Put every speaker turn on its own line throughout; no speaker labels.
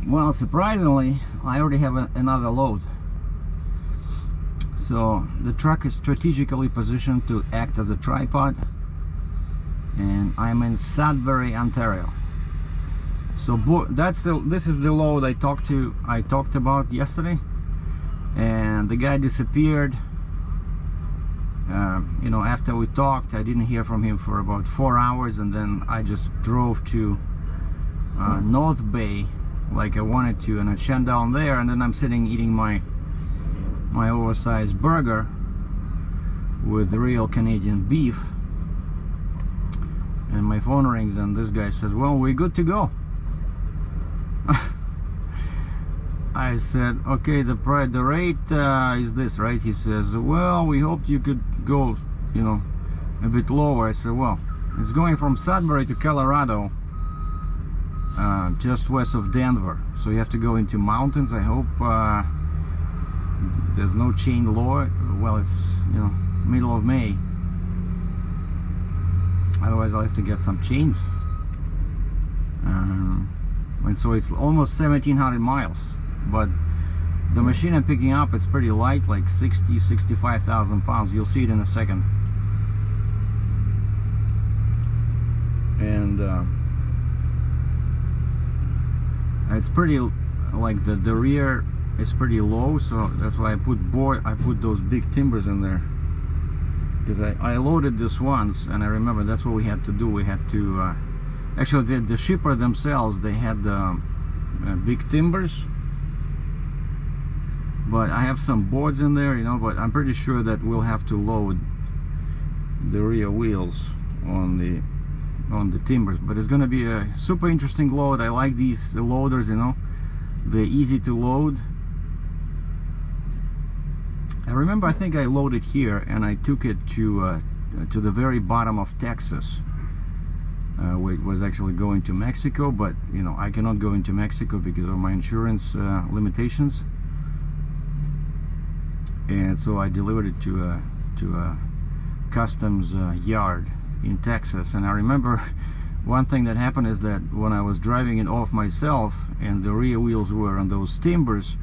Well, surprisingly, I already have another load. So the truck is strategically positioned to act as a tripod, and I'm in Sudbury, Ontario. So this is the load I talked about yesterday, and the guy disappeared. You know, after we talked, I didn't hear from him for about 4 hours, and then I just drove to North Bay like I wanted to, and I shut down there, and then I'm sitting eating my oversized burger with real Canadian beef, and my phone rings, and this guy says, well, we're good to go. I said, okay, the rate is this, right? He says, well, we hoped you could go, you know, a bit lower. I said, well, it's going from Sudbury to Colorado, just west of Denver, so you have to go into mountains. I hope there's no chain law. Well, it's, you know, middle of May, otherwise I'll have to get some chains. And so it's almost 1,700 miles, but the machine I'm picking up, it's pretty light, like 65,000 pounds. You'll see it in a second. And it's pretty, like the rear is pretty low, so that's why I put those big timbers in there, because I loaded this once, and I remember that's what we had to do. We had to actually, the shipper themselves, they had big timbers, but I have some boards in there, you know, but I'm pretty sure that we'll have to load the rear wheels on the timbers. But it's going to be a super interesting load. I like these loaders, you know, they're easy to load. I remember, I think I loaded here and I took it to the very bottom of Texas, where it was actually going to Mexico, but you know, I cannot go into Mexico because of my insurance limitations, and so I delivered it to a customs yard in Texas. And I remember one thing that happened is that when I was driving it off myself and the rear wheels were on those timbers,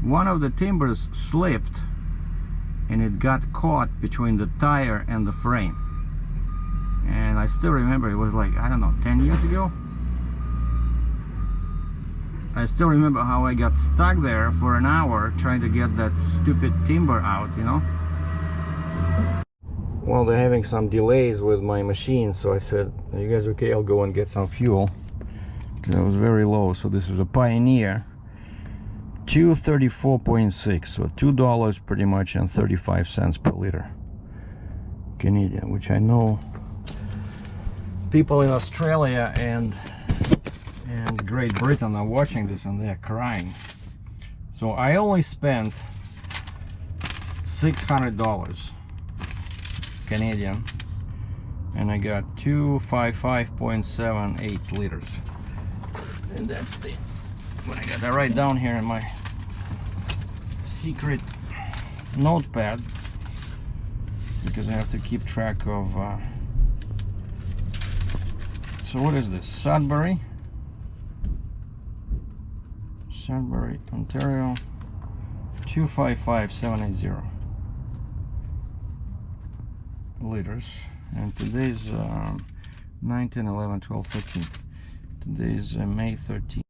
one of the timbers slipped and it got caught between the tire and the frame. And I still remember, it was like, I don't know, 10 years ago. I still remember how I got stuck there for an hour trying to get that stupid timber out, you know. Well, they're having some delays with my machine, so I said, are you guys okay? I'll go and get some fuel, because I was very low. So this is a Pioneer 234.6, so $2 pretty much and 35 cents per liter Canadian, which I know people in Australia and Great Britain are watching this and they're crying. So I only spent $600 Canadian, and I got 255.78 liters, and that's the what I got. I write down here in my secret notepad, because I have to keep track of so what is this? Sudbury, Ontario, 255,780 liters. And today's 9, 10, 11, 12, 13. Today's May 13th.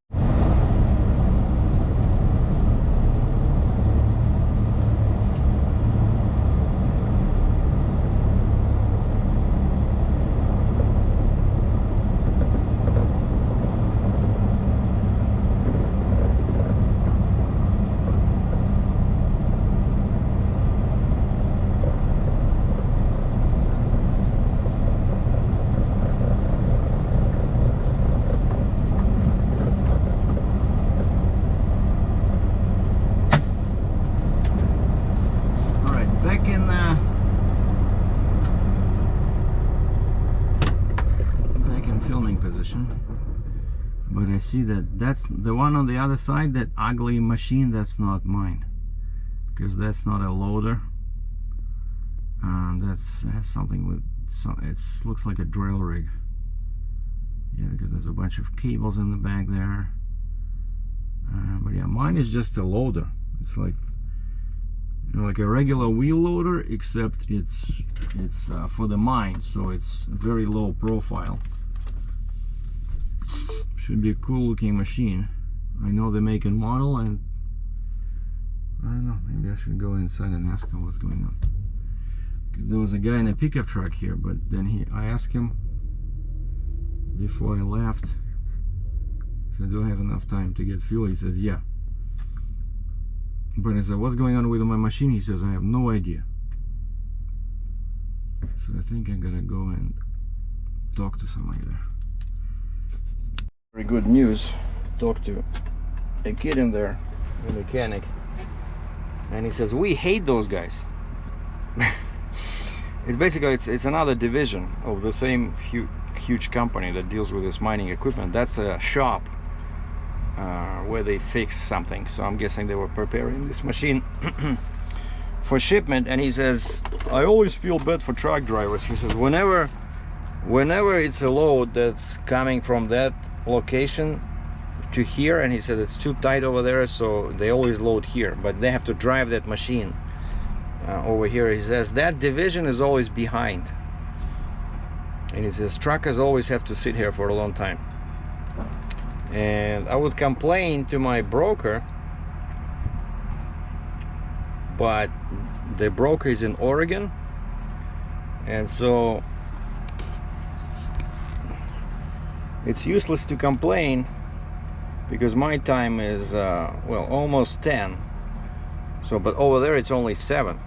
But I see that's the one on the other side, that ugly machine. That's not mine, because that's not a loader, and has something with it looks like a drill rig. Yeah, because there's a bunch of cables in the back there, But yeah, mine is just a loader. It's like, you know, like a regular wheel loader, except it's for the mine, so it's very low profile. Should be a cool looking machine. I know the make and model, and I don't know, maybe I should go inside and ask him what's going on. There was a guy in a pickup truck here, but then I asked him before I left, so do I have enough time to get fuel? He says yeah. But I said, what's going on with my machine? He says, I have no idea. So I think I'm gonna go and talk to somebody there. Very good news. Talked to a kid in there, a mechanic, and he says, we hate those guys. It's basically, it's another division of the same huge company that deals with this mining equipment. That's a shop where they fix something, so I'm guessing they were preparing this machine for shipment. And he says, I always feel bad for truck drivers. He says, whenever it's a load that's coming from that location to here, and he said it's too tight over there, so they always load here, but they have to drive that machine over here. He says that division is always behind, and he says truckers always have to sit here for a long time. And I would complain to my broker, but the broker is in Oregon, and so it's useless to complain because my time is well, almost 10. So, but over there it's only 7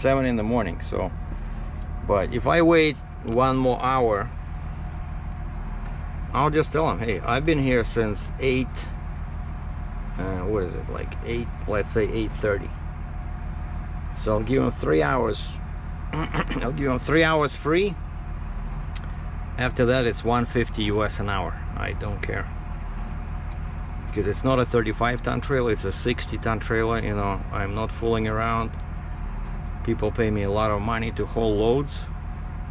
in the morning. So, but if I wait one more hour, I'll just tell him, hey, I've been here since 8, what is it, like 8, let's say 8:30. So I'll give him 3 hours. I'll give him 3 hours free. After that, it's $150 US an hour. I don't care, because it's not a 35-ton trailer, it's a 60-ton trailer. You know, I'm not fooling around. People pay me a lot of money to haul loads.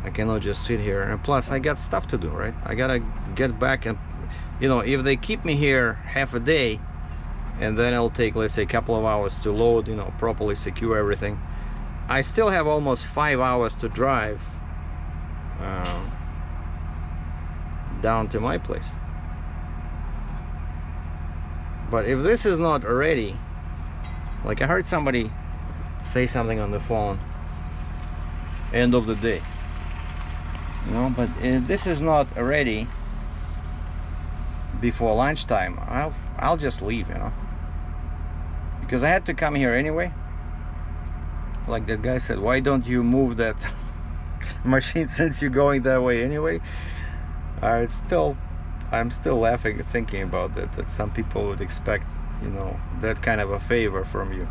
I cannot just sit here, and plus I got stuff to do, right? I gotta get back, and you know, if they keep me here half a day, and then it'll take, let's say, a couple of hours to load, you know, properly secure everything, I still have almost 5 hours to drive down to my place. But if this is not ready, like I heard somebody say something on the phone, end of the day, you know, but if this is not ready before lunchtime, I'll just leave, you know, because I had to come here anyway. Like that guy said, why don't you move that machine since you're going that way anyway? I'm still laughing thinking about that some people would expect, you know, that kind of a favor from you.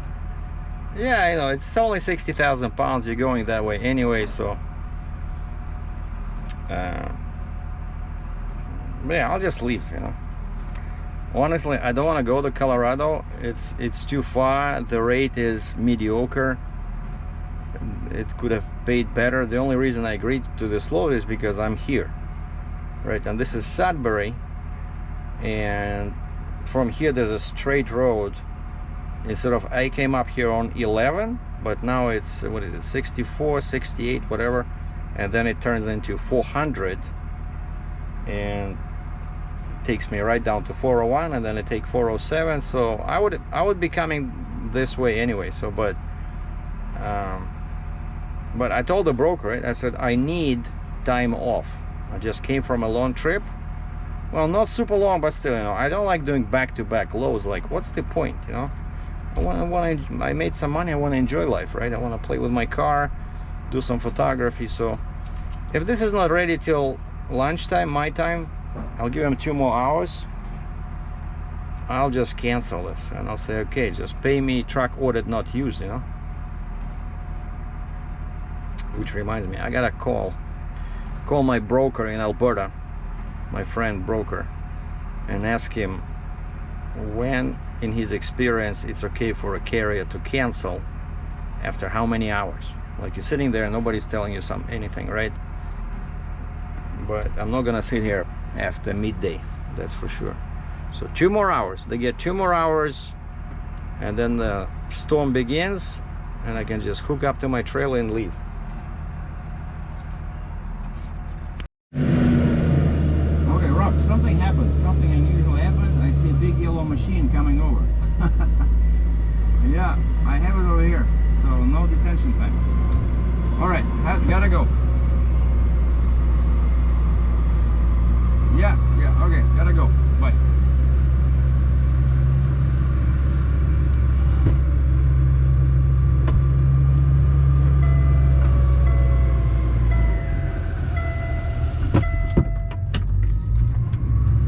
Yeah, you know, it's only 60,000 pounds, you're going that way anyway, so yeah, I'll just leave, you know. Honestly, I don't want to go to Colorado. It's too far. The rate is mediocre. It could have paid better. The only reason I agreed to this load is because I'm here, right? And this is Sudbury, and from here there's a straight road. Instead of, I came up here on 11, but now it's, what is it, 64, 68, whatever, and then it turns into 400 and takes me right down to 401, and then I take 407. So I would be coming this way anyway. So but I told the broker, right, I said I need time off. I just came from a long trip. Well, not super long, but still, you know, I don't like doing back-to-back loads. Like, what's the point, you know? I made some money. I want to enjoy life, right? I want to play with my car, do some photography. So if this is not ready till lunchtime, my time, I'll give them 2 more hours. I'll just cancel this, and I'll say, okay, just pay me truck ordered, not used, you know. Which reminds me, I gotta call my broker in Alberta, my friend broker, and ask him when, in his experience, it's okay for a carrier to cancel after how many hours. Like, you're sitting there and nobody's telling you anything, right? But I'm not gonna sit here after midday, that's for sure. So 2 more hours. They get 2 more hours, and then the storm begins, and I can just hook up to my trailer and leave. Okay, Rob, something happened. Something unusual happened. I see a big yellow machine coming over. Yeah, I have it over here, so no detention time. All right, gotta go. Yeah, okay, gotta go. Bye.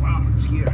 Wow, it's here.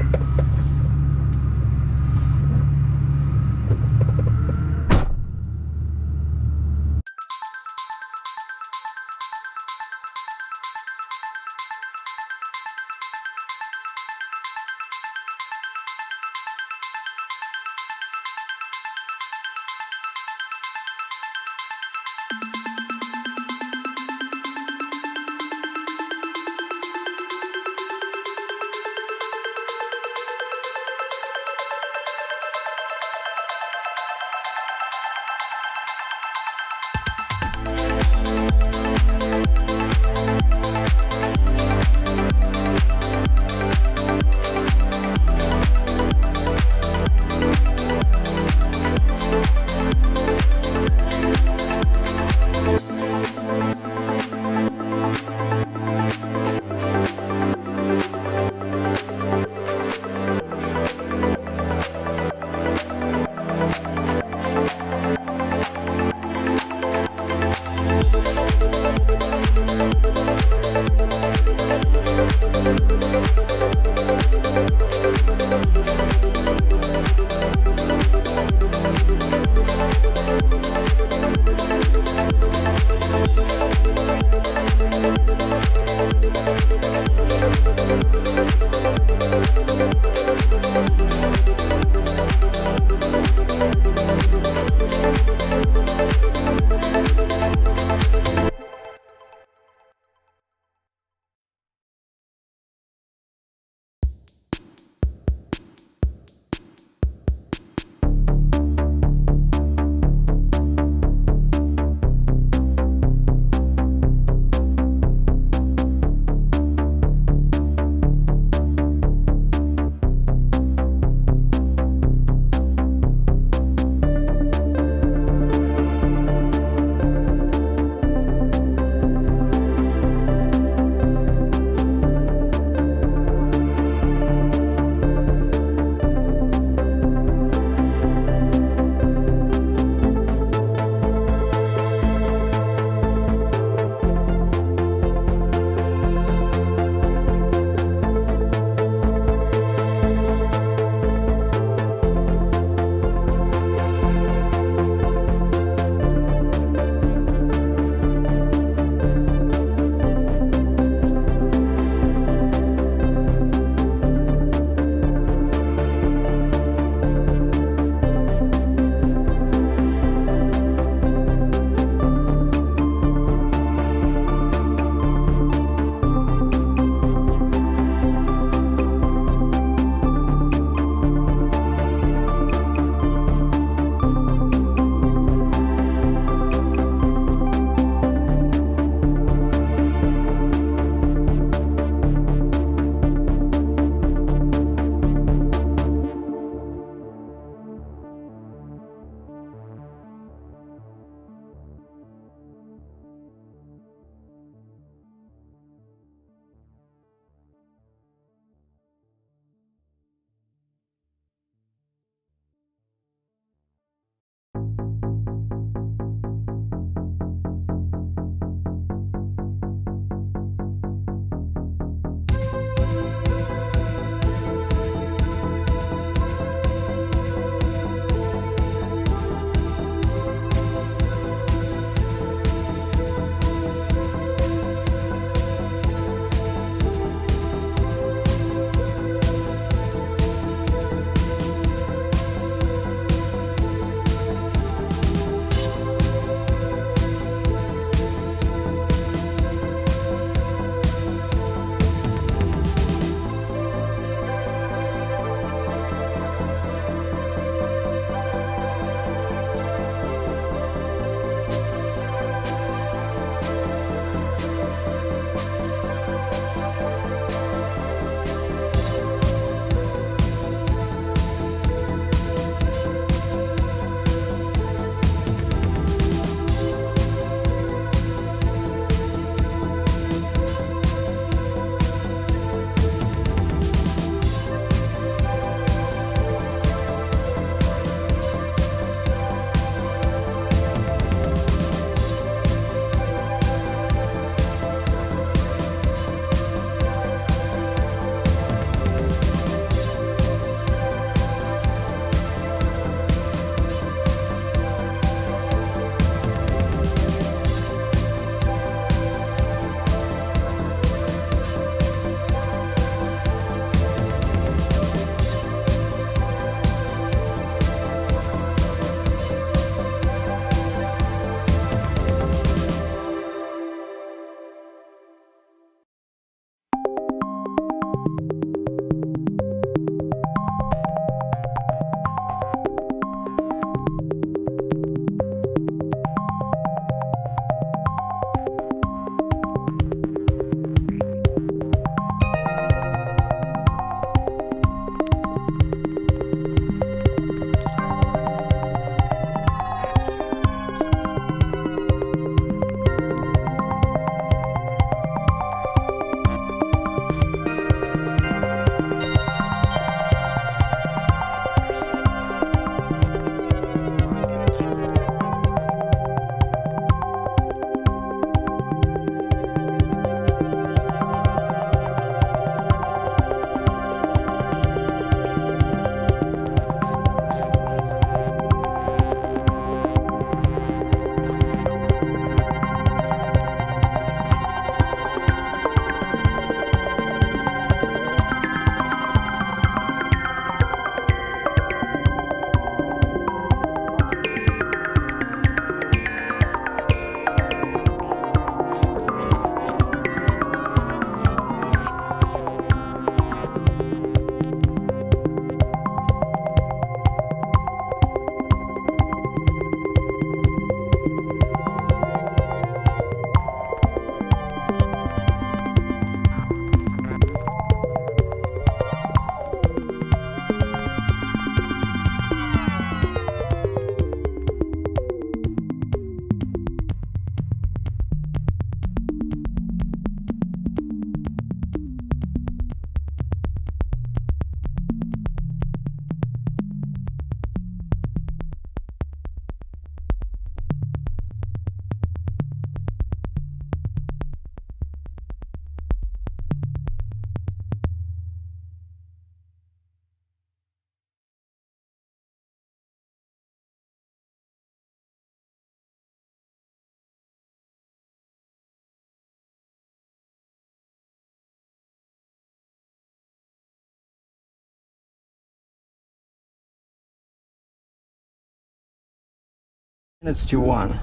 Minutes to 1,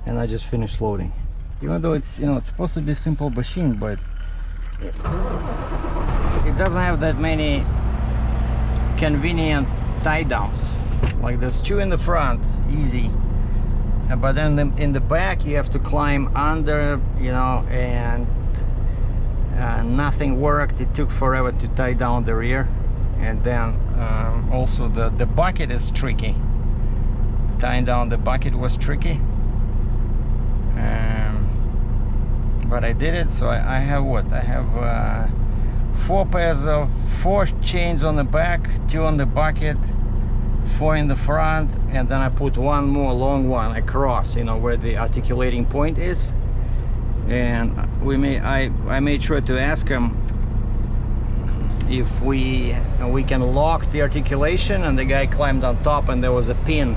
and I just finished loading. Even though it's, you know, it's supposed to be a simple machine, but it doesn't have that many convenient tie downs. Like there's 2 in the front, easy, but then in the back you have to climb under, you know, and nothing worked. It took forever to tie down the rear, and then also the bucket is tricky. Tying down the bucket was tricky, but I did it. So I have what? I have 4 chains on the back, 2 on the bucket, 4 in the front, and then I put 1 more long one across, you know, where the articulating point is. And I made sure to ask him if we can lock the articulation, and the guy climbed on top and there was a pin.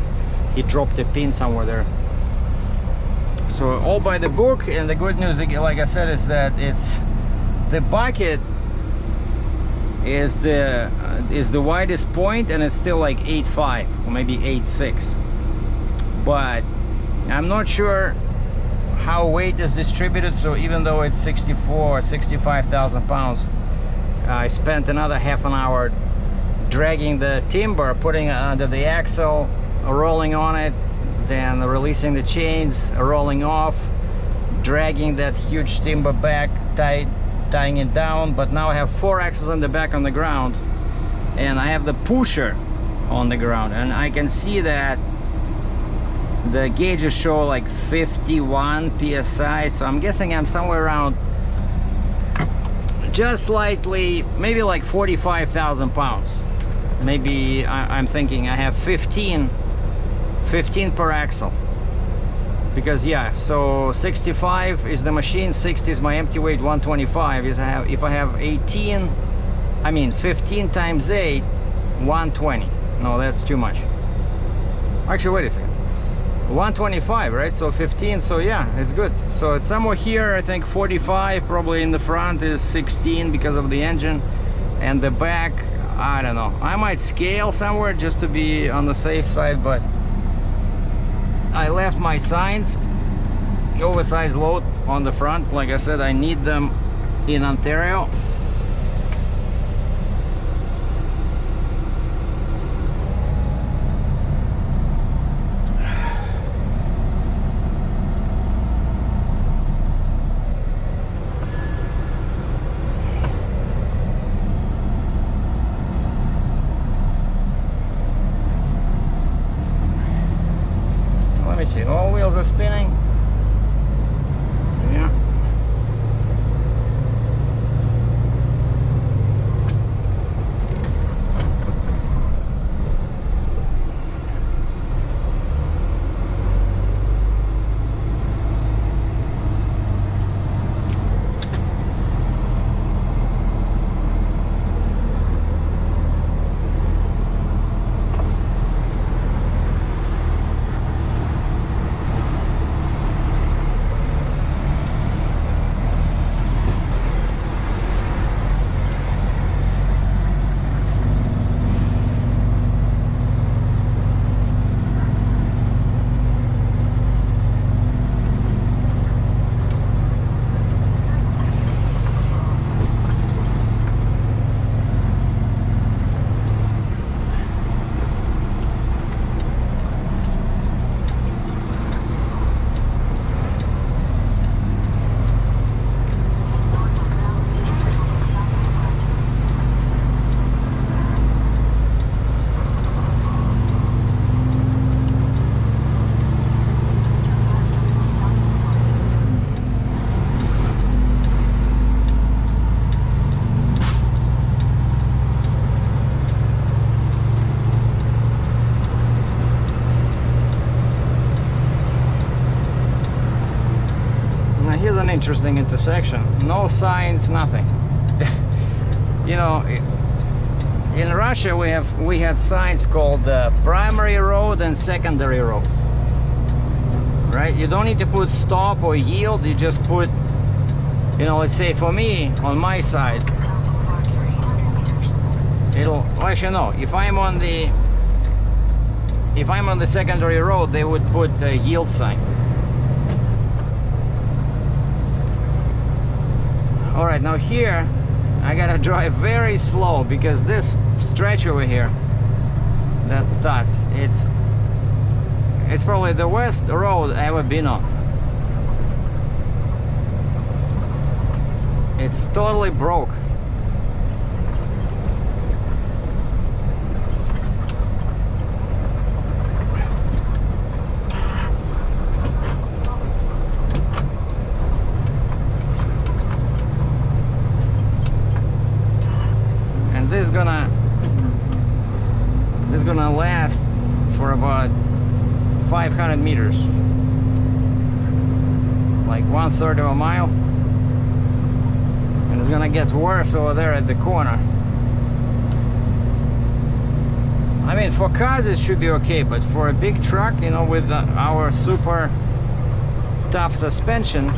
He dropped a pin somewhere there. So all by the book. And the good news, like I said, is that it's the bucket is the widest point, and it's still like 8.5 or maybe 8.6, but I'm not sure how weight is distributed. So even though it's 64 or 65,000 pounds, I spent another half an hour dragging the timber, putting it under the axle, rolling on it, then releasing the chains, rolling off, dragging that huge timber back, tying it down. But now I have 4 axles on the back on the ground, and I have the pusher on the ground, and I can see that the gauges show like 51 psi, so I'm guessing I'm somewhere around just slightly, maybe like 45,000 pounds. Maybe I'm thinking I have 15 per axle, because yeah, so 65 is the machine, 60 is my empty weight, 125 is if I have 15 times 8, 120. No, that's too much. Actually, wait a second, 125, right? So 15, so yeah, it's good. So it's somewhere here. I think 45 probably. In the front is 16 because of the engine, and the back, I don't know, I might scale somewhere just to be on the safe side, but I left my signs, oversized load on the front. Like I said, I need them in Ontario. See, all wheels are spinning. Yeah. Interesting intersection. No signs, nothing. You know, in Russia we had signs called primary road and secondary road. Right? You don't need to put stop or yield. You just put, you know, let's say for me on my side, it'll, well, actually no, if I'm on the if I'm on the secondary road, they would put a yield sign. All right, now here I gotta drive very slow because this stretch over here that starts, it's probably the worst road I ever been on. It's totally broke. And this is gonna last for about 500 meters, like 1/3 of a mile. And it's gonna get worse over there at the corner. I mean, for cars it should be okay, but for a big truck, you know, with our super tough suspension,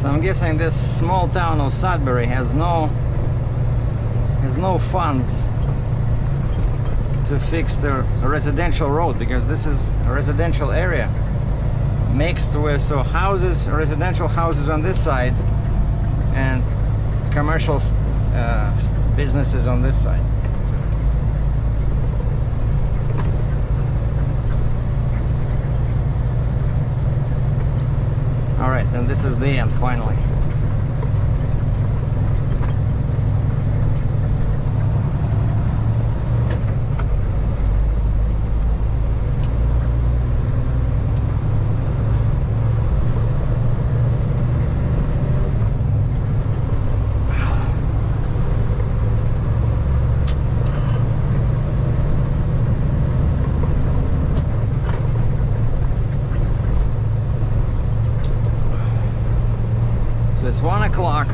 I'm guessing this small town of Sudbury has no funds to fix the residential road, because this is a residential area mixed with houses, residential houses on this side, and commercial businesses on this side. Alright, and this is the end, finally. It's 1 o'clock.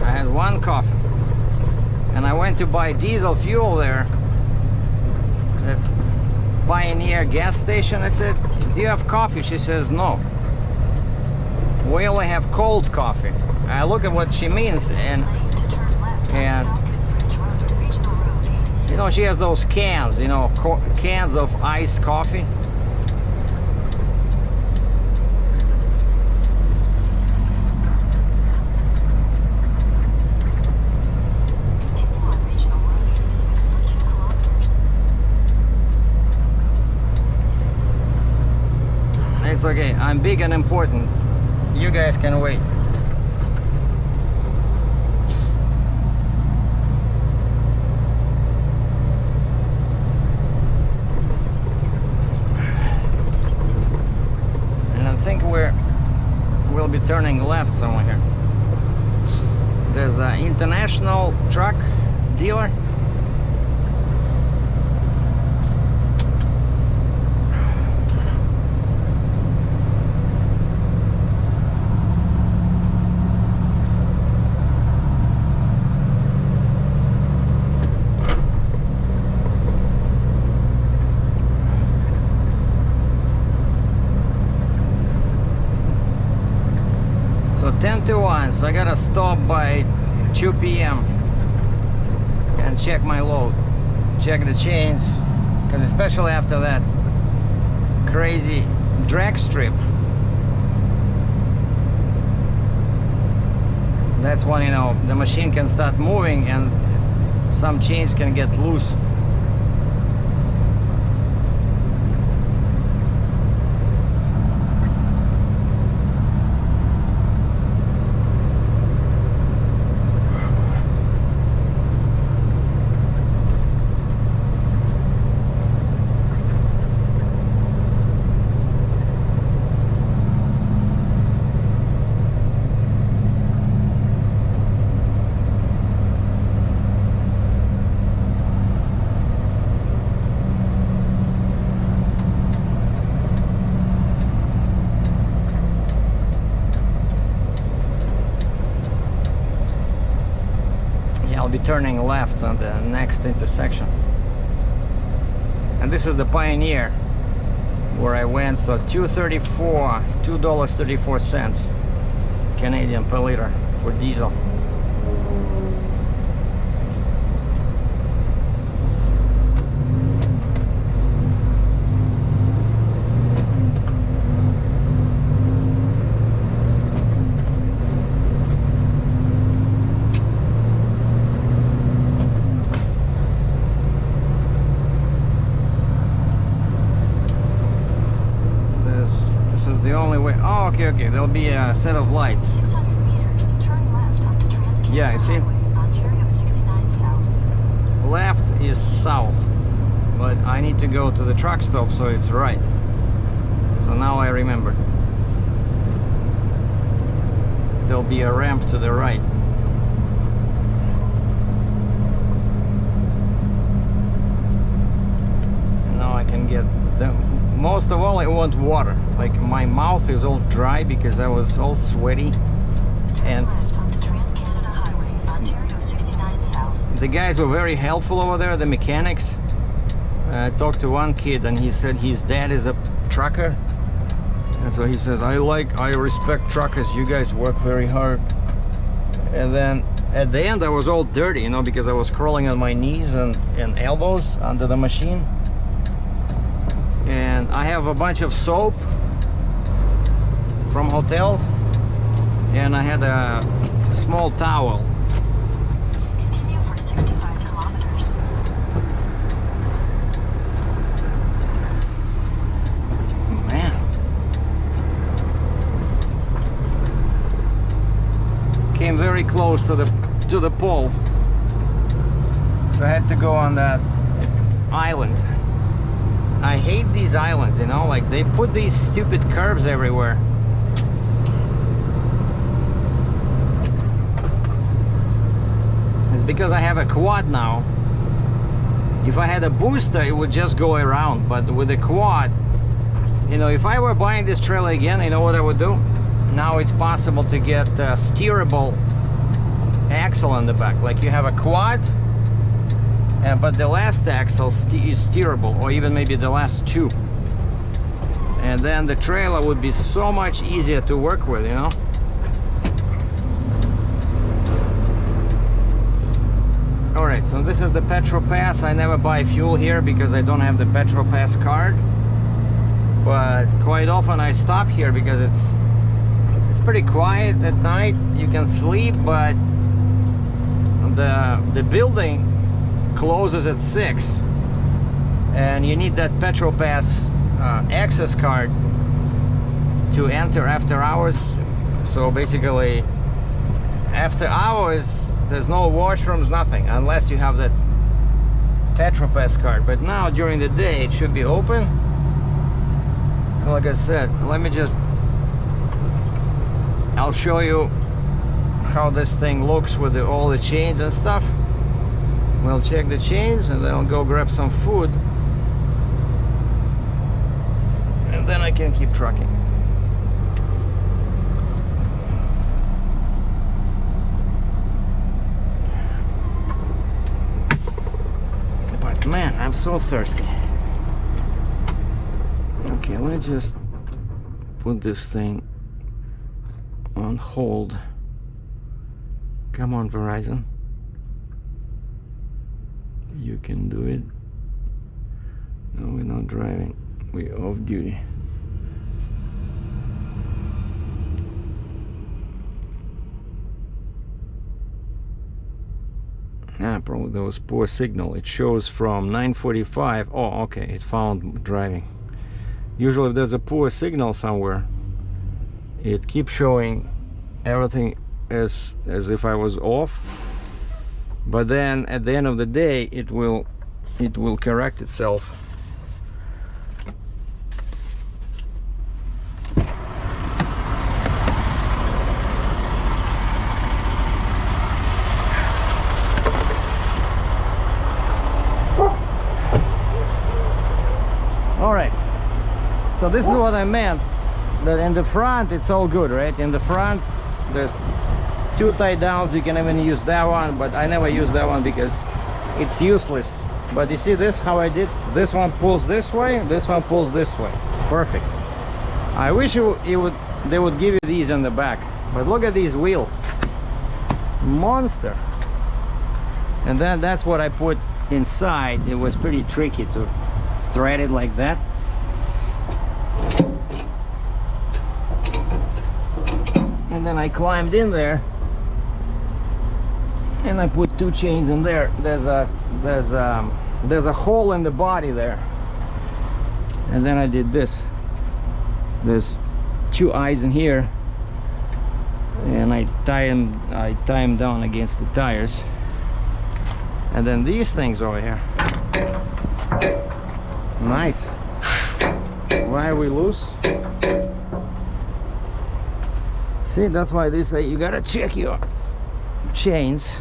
I had one coffee, and I went to buy diesel fuel there at Pioneer gas station. I said, "Do you have coffee?" She says, "No, we only have cold coffee." I look at what she means, and you know, she has those cans, you know, cans of iced coffee. It's okay, I'm big and important. You guys can wait. And I think we'll be turning left somewhere here. There's an international truck dealer. So 10 to 1, so I gotta stop by 2 p.m. and check my load, check the chains, because especially after that crazy drag strip, that's when, you know, the machine can start moving and some chains can get loose. be turning left on the next intersection. And this is the Pioneer where I went. So $2.34 Canadian per liter for diesel. The only way. Oh, okay. There'll be a set of lights.
600 meters. Turn left onto Trans-Canada
Yeah, I see.
Highway, Ontario 69 South.
Left is south, but I need to go to the truck stop, so it's right. So now I remember. There'll be a ramp to the right. And now I can get them. Most of all, I want water. Like, my mouth is all dry because I was all sweaty.
Turn left onto Trans-Canada Highway, Ontario 69 South.
The guys were very helpful over there, the mechanics. I talked to one kid and he said his dad is a trucker. And so he says, I respect truckers, you guys work very hard. And then at the end I was all dirty, you know, because I was crawling on my knees and elbows under the machine. And I have a bunch of soap from hotels, and I had a small towel.
Continue for 65 kilometers.
Man, came very close to the pole, so I had to go on that island. I hate these islands, you know, like they put these stupid curves everywhere. It's because I have a quad now. If I had a booster, it would just go around, but with a quad, you know, if I were buying this trailer again, you know what I would do? Now it's possible to get a steerable axle on the back. Like you have a quad, but the last axle is steerable, or even maybe the last two. And then the trailer would be so much easier to work with, you know? Alright, so this is the Petro Pass. I never buy fuel here because I don't have the Petro Pass card. But quite often I stop here because it's pretty quiet at night. You can sleep, but the building closes at 6, and you need that Petro Pass access card to enter after hours. So basically after hours there's no washrooms, nothing, unless you have that Petro Pass card. But now during the day it should be open. Like I said, I'll show you how this thing looks with all the chains and stuff. We'll check the chains and then I'll go grab some food, and then I can keep trucking. But man, I'm so thirsty. Okay, let's just put this thing on hold. Come on, Verizon. You can do it. No, we're not driving. We're off duty. Probably there was poor signal. It shows from 9:45. Oh, okay, it found driving. Usually if there's a poor signal somewhere, it keeps showing everything as if I was off. But then at the end of the day it will correct itself. All right, so this is what I meant, that in the front it's all good, right? In the front there's 2 tie downs. You can even use that one, but I never use that one because it's useless. But you see this, how I did? This one pulls this way, this one pulls this way. Perfect. I wish they would give you these on the back, but look at these wheels. Monster. And then that's what I put inside. It was pretty tricky to thread it like that. And then I climbed in there and I put 2 chains in there. There's a hole in the body there. And then I did this. There's 2 eyes in here, and I tie them down against the tires. And then these things over here. Nice. Why are we loose? See, that's why they say you gotta check your chains.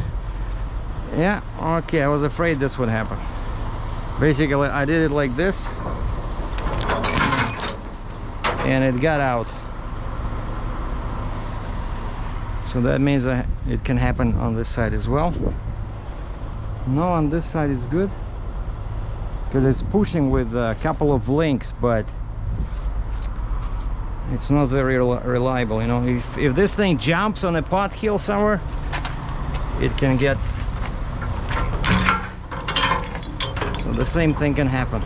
Yeah, okay, I was afraid this would happen. Basically, I did it like this, and it got out. So that means it can happen on this side as well. No, on this side it's good because it's pushing with a couple of links, but it's not very reliable, you know. If this thing jumps on a pothole somewhere, it can get, so the same thing can happen.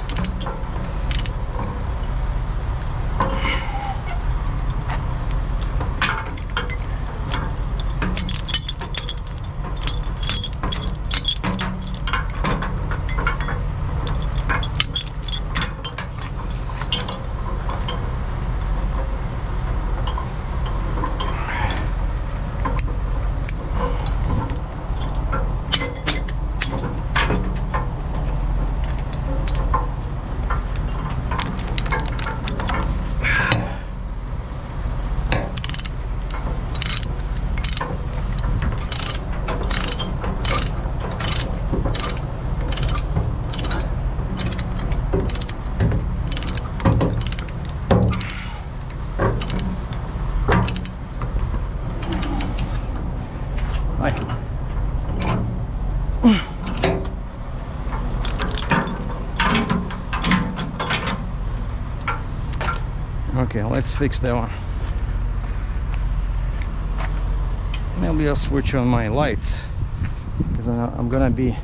Okay, let's fix that one. Maybe I'll switch on my lights because I'm gonna be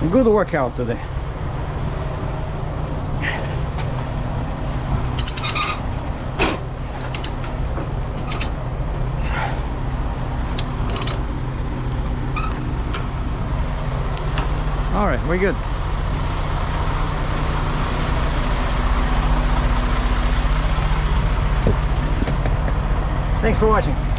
a good workout today. All right, we're good.
Thanks for watching.